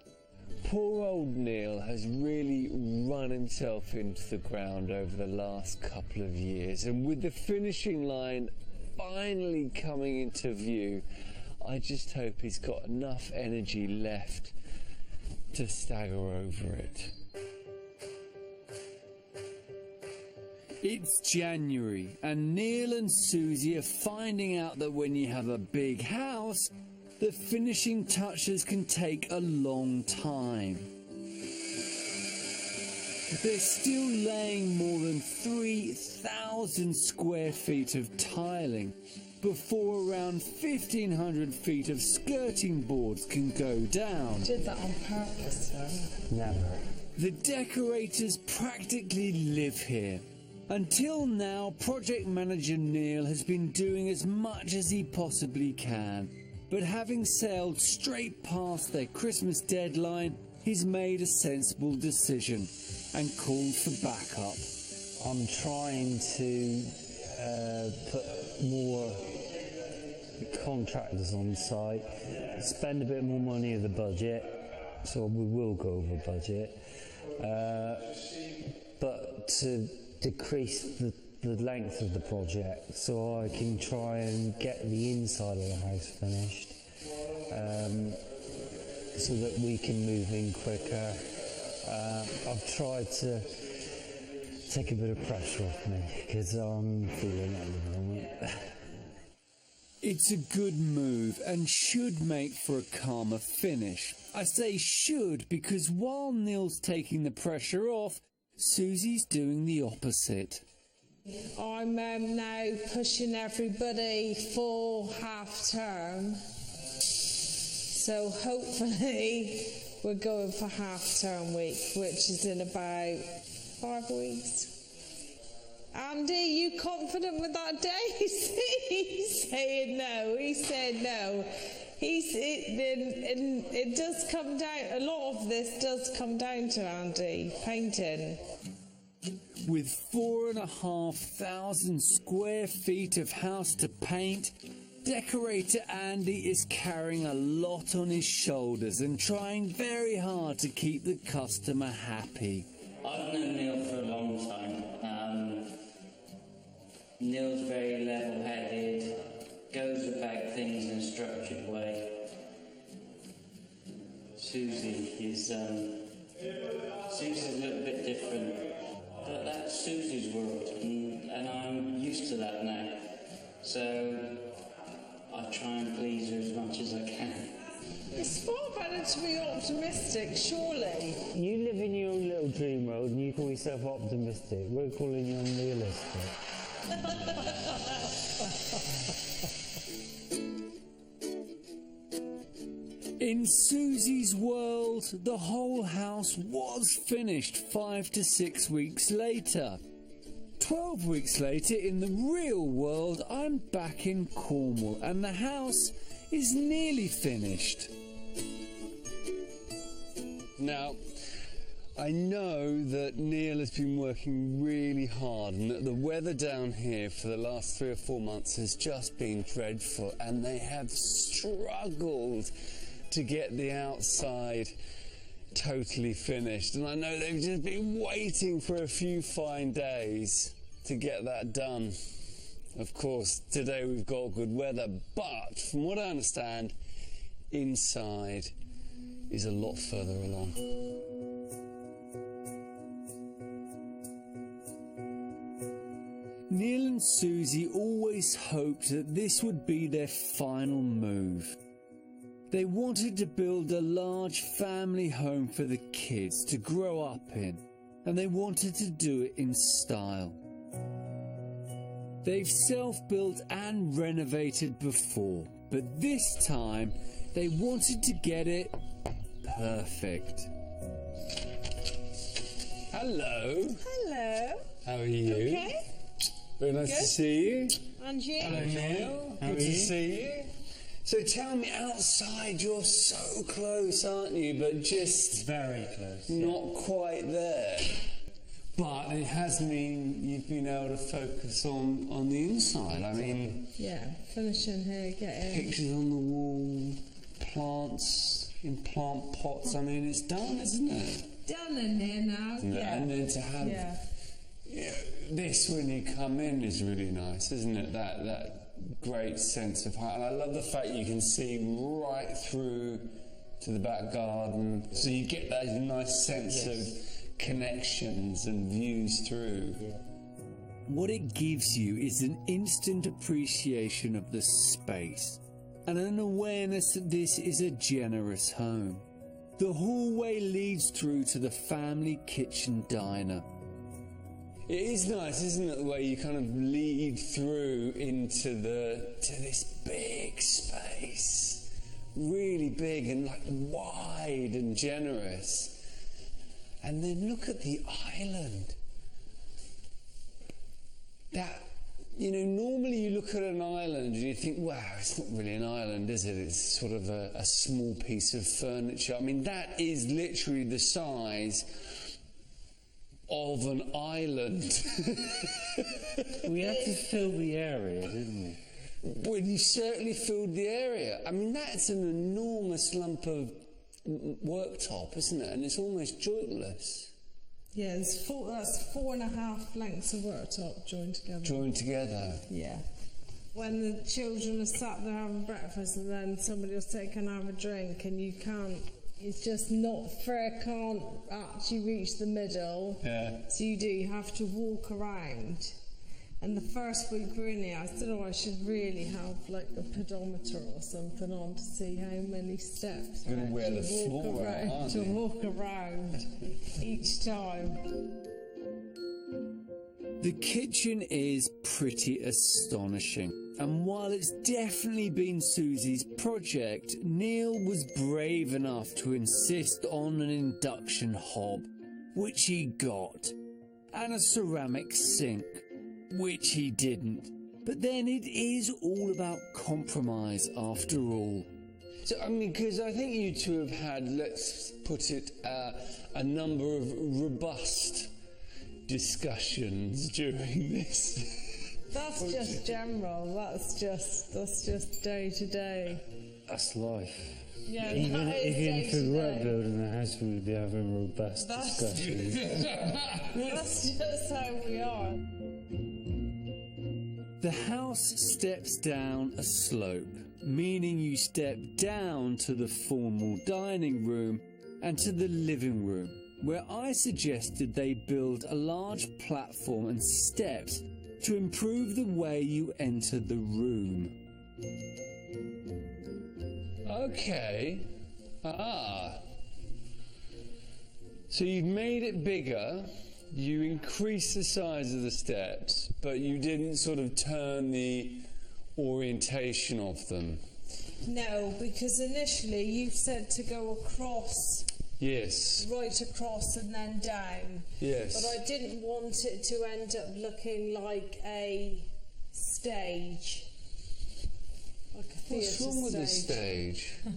Poor old Neil has really run himself into the ground over the last couple of years, and with the finishing line finally coming into view. I just hope he's got enough energy left to stagger over it. It's January, and Neil and Susie are finding out that when you have a big house, the finishing touches can take a long time. They're still laying more than 3,000 square feet of tiling before around 1,500 feet of skirting boards can go down. Did that on purpose, though. Never. The decorators practically live here. Until now, project manager Neil has been doing as much as he possibly can, but having sailed straight past their Christmas deadline, he's made a sensible decision and called for backup. I'm trying to put more contractors on site, spend a bit more money of the budget, so we will go over budget, but to decrease the length of the project so I can try and get the inside of the house finished, so that we can move in quicker. I've tried to take a bit of pressure off me because I'm feeling it at the moment. It's a good move and should make for a calmer finish. I say should because while Neil's taking the pressure off, Susie's doing the opposite. I'm now pushing everybody for half term. So hopefully we're going for half term week, which is in about 5 weeks. Andy, you confident with that date? He's saying no. He said no. It does come down, a lot of this does come down to Andy, painting. With 4,500 square feet of house to paint, decorator Andy is carrying a lot on his shoulders and trying very hard to keep the customer happy. I've known Neil for a long time. Neil's very level-headed, goes about things in a structured way. Susie is Susie's a little bit different, but that's Susie's world, and I'm used to that now. So I try and please her as much as I can. It's far better to be optimistic, surely. You live in your own little dream world and you call yourself optimistic. We're calling you unrealistic. In Susie's world, the whole house was finished 5 to 6 weeks later. 12 weeks later, in the real world, I'm back in Cornwall and the house is nearly finished. Now, I know that Neil has been working really hard and that the weather down here for the last 3 or 4 months has just been dreadful, and they have struggled to get the outside totally finished. And I know they've just been waiting for a few fine days to get that done. Of course, today we've got good weather, but from what I understand, inside is a lot further along. Neil and Susie always hoped that this would be their final move. They wanted to build a large family home for the kids to grow up in, and they wanted to do it in style. They've self-built and renovated before, but this time they wanted to get it perfect. Hello. Hello. How are you? Okay. Very nice Good. to see you. And you? Hello, Neil. Good to see you. So tell me, outside you're so close, aren't you? But just Very close. not quite there. But it has mean you've been able to focus on the inside. I mean, Yeah, finishing here, getting... pictures on the wall, plants in plant pots. I mean, it's done, isn't it? Done in here now, yeah. And then to have Yeah. this when you come in is really nice, isn't it? That great sense of height. And I love the fact you can see right through to the back garden, so you get that nice sense of connections and views through. What it gives you is an instant appreciation of the space and an awareness that this is a generous home. The hallway leads through to the family kitchen diner. It is nice, isn't it, the way you kind of lead through into this big space, really big and like wide and generous. And then look at the island. That, you know, normally you look at an island and you think, wow, it's not really an island, is it? It's sort of a small piece of furniture. I mean, that is literally the size of an island. We had to fill the area, didn't we? Well, you certainly filled the area. I mean, that's an enormous lump of worktop, isn't it? And it's almost jointless. Yeah, that's 4.5 lengths of worktop joined together. Joined together. Yeah. When the children are sat there having breakfast and then somebody will say, can I have a drink? And you can't, it's just not fair, can't actually reach the middle. Yeah. So you have to walk around. And the first week we were in here, I said, I should really have like a pedometer or something on to see how many steps You're going to wear the floor out, aren't you? to walk around each time. The kitchen is pretty astonishing, and while it's definitely been Susie's project, Neil was brave enough to insist on an induction hob, which he got, and a ceramic sink, which he didn't. But then it is all about compromise after all. So, I mean, because I think you two have had, let's put it, a number of robust discussions during this. That's just general, that's just day to day. That's life. Yeah, Even that is if day we to weren't day. building a house, we'd be having robust discussions. That's just how we are. The house steps down a slope, meaning you step down to the formal dining room and to the living room, where I suggested they build a large platform and steps to improve the way you enter the room. Okay. So you've made it bigger, you increased the size of the steps, but you didn't sort of turn the orientation of them. No, because initially you said to go across, Yes. right across and then down. Yes. But I didn't want it to end up looking like a stage. Like a What's theatre wrong with the stage. stage?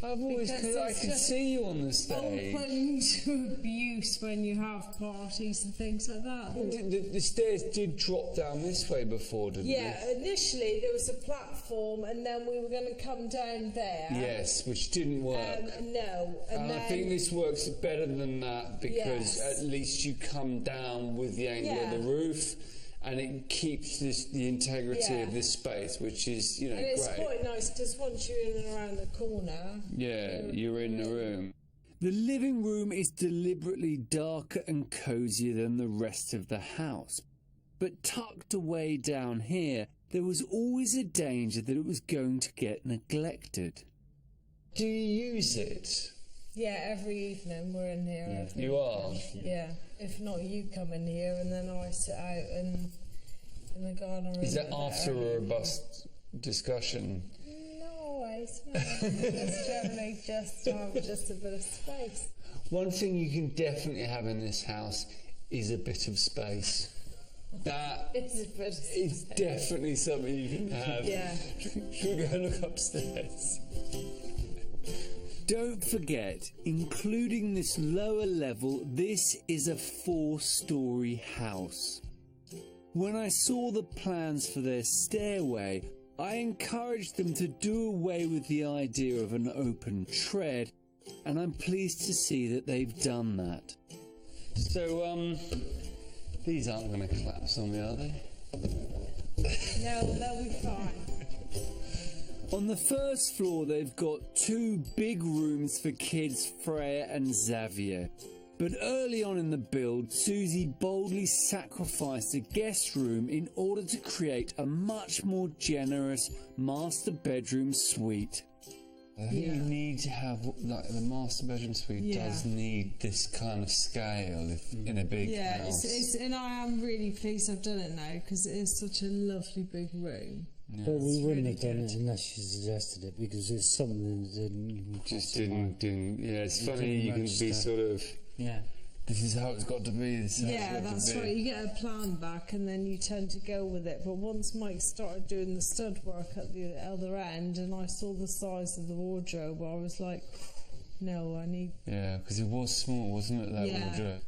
I've always, Because I it's can just see you on the stage. Open to abuse when you have parties and things like that. The stairs did drop down this way before, didn't Yeah, they? initially there was a platform and then we were going to come down there. Yes, which didn't work. No. And And then, I think this works better than that because Yes. at least you come down with the angle of the Yeah. roof and it keeps the integrity Yeah. of this space, which is, you know, and it's great. quite nice because once you're in and around the corner. Yeah, you're in the room. The living room is deliberately darker and cosier than the rest of the house. But tucked away down here, there was always a danger that it was going to get neglected. Do you use it? Yeah, every evening we're in here. Every You are? Yeah, if not you come in here and then I sit out in the garden room. Is that after a robust discussion? No, always. No. It's generally just to have just a bit of space. One thing you can definitely have in this house is a bit of space. That It's a bit of is space. definitely something you can have. Yeah. Should we go and look upstairs? Don't forget, including this lower level, this is a 4-story house. When I saw the plans for their stairway, I encouraged them to do away with the idea of an open tread, and I'm pleased to see that they've done that. So, these aren't going to collapse on me, are they? No, they'll be fine. On the first floor, they've got 2 big rooms for kids, Freya and Xavier. But early on in the build, Susie boldly sacrificed a guest room in order to create a much more generous master bedroom suite. I think you need to have, like, the master bedroom suite does need this kind of scale in a big house. And I am really pleased I've done it now because it is such a lovely big room. Yeah. But we wouldn't have done it unless you suggested it, because it's something that didn't. Yeah, it's funny. You can be sort of. Yeah. This is how it's got to be. This is how it's got that's to be. right. You get a plan back and then you tend to go with it. But once Mike started doing the stud work at the other end and I saw the size of the wardrobe, I was like, no, I need... Yeah, because it was small, wasn't it, that wardrobe?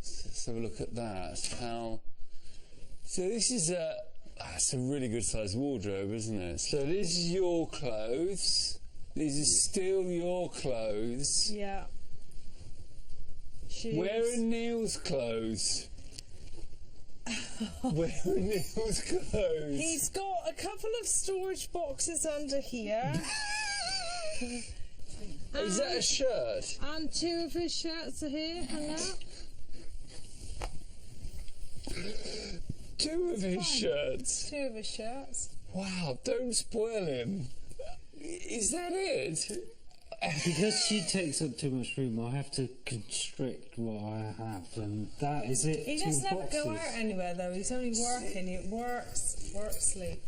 So look at that. How... So this is that's a really good sized wardrobe, isn't it? So this is your clothes. These are still your clothes. Yeah. Shoes. Where are Neil's clothes? Where are Neil's clothes? He's got a couple of storage boxes under here. Is that a shirt? And 2 of his shirts are here, hung up. 2 of his shirts? 2 of his shirts. Wow, don't spoil him. Is that it? Because she takes up too much room, I have to constrict what I have, and that is it. He 2 doesn't ever boxes. go out anywhere though, he's only working. It works, sleep.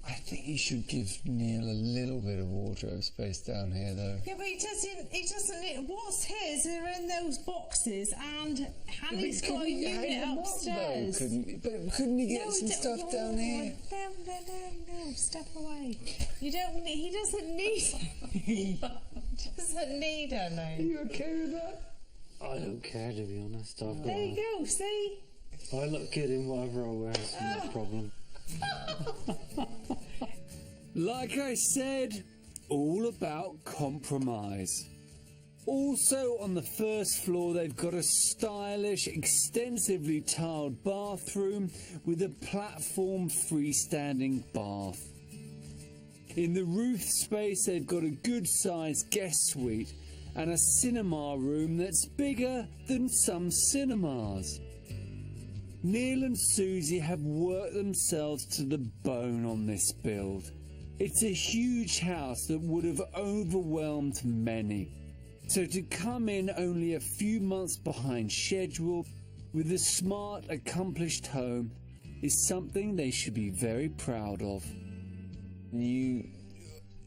I think you should give Neil a little bit of wardrobe space down here, though. Yeah, but he doesn't need, what's his are in those boxes, and Hanny's got a unit upstairs. Couldn't you get some stuff down here? No, step away. He doesn't need he doesn't need her now. Are you okay with that? I don't care, to be honest. There you go, see? I look good in whatever I wear, it's no problem. Like I said, all about compromise. Also on the first floor, they've got a stylish, extensively tiled bathroom with a platform freestanding bath. In the roof space, they've got a good-sized guest suite and a cinema room that's bigger than some cinemas. Neil and Susie have worked themselves to the bone on this build. It's a huge house that would have overwhelmed many. So to come in only a few months behind schedule with a smart, accomplished home is something they should be very proud of. You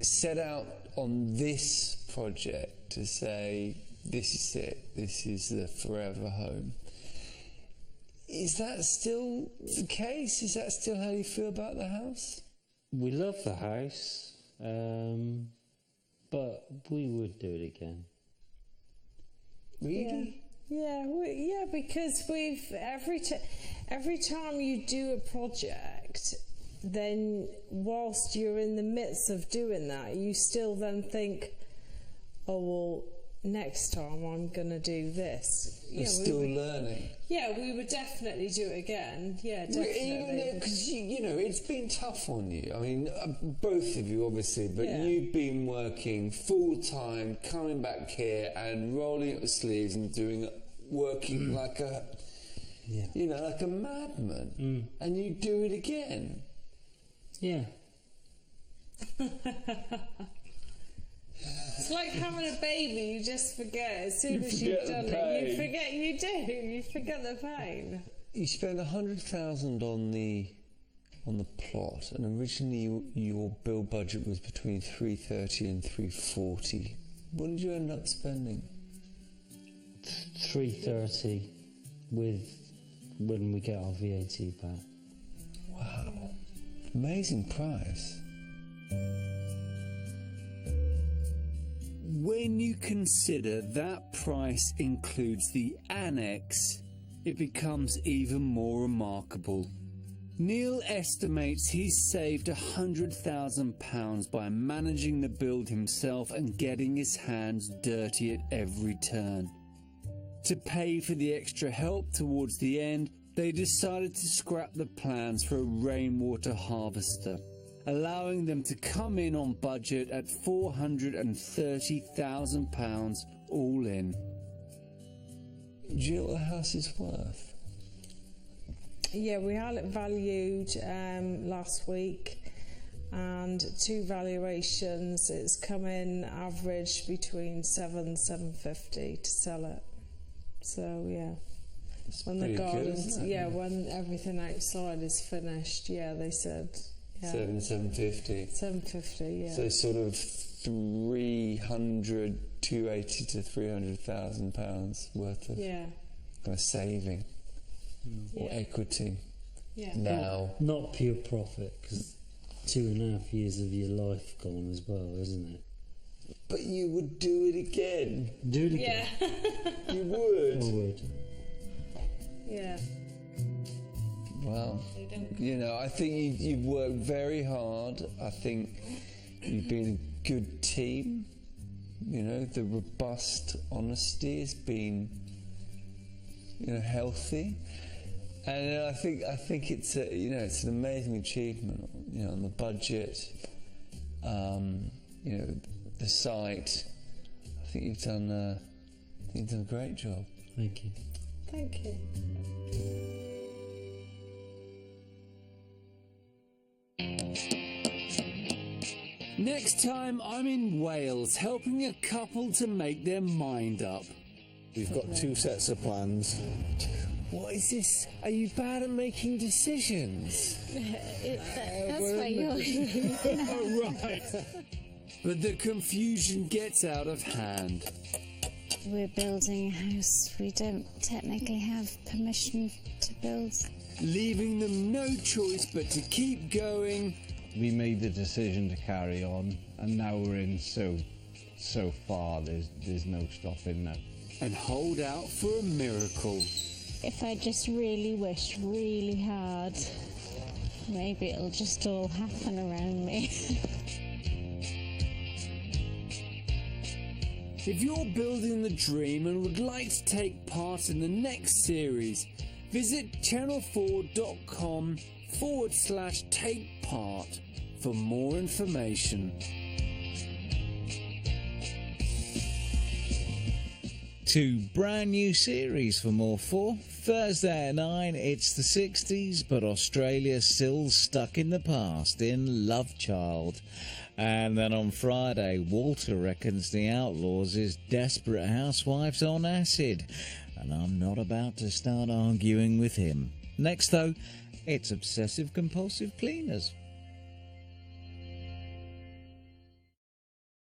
set out on this project to say, this is it, this is the forever home. Is that still the case? Is that still how you feel about the house? We love the house, but we would do it again. Really? Yeah, because we've every time you do a project, then whilst you're in the midst of doing that, you still then think, oh well, next time I'm gonna do this. You're still learning. Yeah, we would definitely do it again. Yeah, definitely. Because you know it's been tough on you. I mean, both of you obviously, but you've been working full time, coming back here and rolling up the sleeves and working like a, like a madman, and you do it again. Yeah. It's like having a baby, you just forget as soon as you've done it. You forget you forget the pain. You spend 100,000 on the plot, and originally your build budget was between 330 and 340. What did you end up spending? 330 when we get our VAT back. Wow. Amazing price. When you consider that price includes the annex, it becomes even more remarkable. Neil estimates he's saved £100,000 by managing the build himself and getting his hands dirty at every turn. To pay for the extra help towards the end, they decided to scrap the plans for a rainwater harvester allowing them to come in on budget at £430,000 all in. Do you know what the house is worth? Yeah, we had it valued last week, and 2 valuations. It's come in average between £750 to sell it. So yeah, It's when the pretty good, gardens, isn't it? yeah, when everything outside is finished, yeah, they said yeah, 750. 750, yeah. So sort of 280 to £300,000 worth of Yeah, kind of saving or yeah, equity yeah. now. Not pure profit, because 2.5 years of your life gone as well, isn't it? But you would do it again. Do it again. Yeah, You would. I would. yeah. Well, you know, I think you've worked very hard. I think you've been a good team. You know, the robust honesty has been, you know, healthy. And I think it's it's an amazing achievement. You know, on the budget, you know, the site. I think you've done a great job. Thank you. Thank you. Next time, I'm in Wales helping a couple to make their mind up. We've got 2 sets of plans. What is this? Are you bad at making decisions? That's why you're Oh, right. But the confusion gets out of hand. We're building a house. We don't technically have permission to build. Leaving them no choice but to keep going. We made the decision to carry on, and now we're in so far, there's no stopping now. And hold out for a miracle. If I just really wish really hard, maybe it'll just all happen around me. If you're building the dream and would like to take part in the next series, visit channel4.com/take part for more information. 2 brand new series for more for. Thursday at 9, it's the 60s, but Australia's still stuck in the past in Love Child. And then on Friday, Walter reckons The Outlaws is Desperate Housewives on acid. And I'm not about to start arguing with him. Next, though, it's Obsessive Compulsive Cleaners.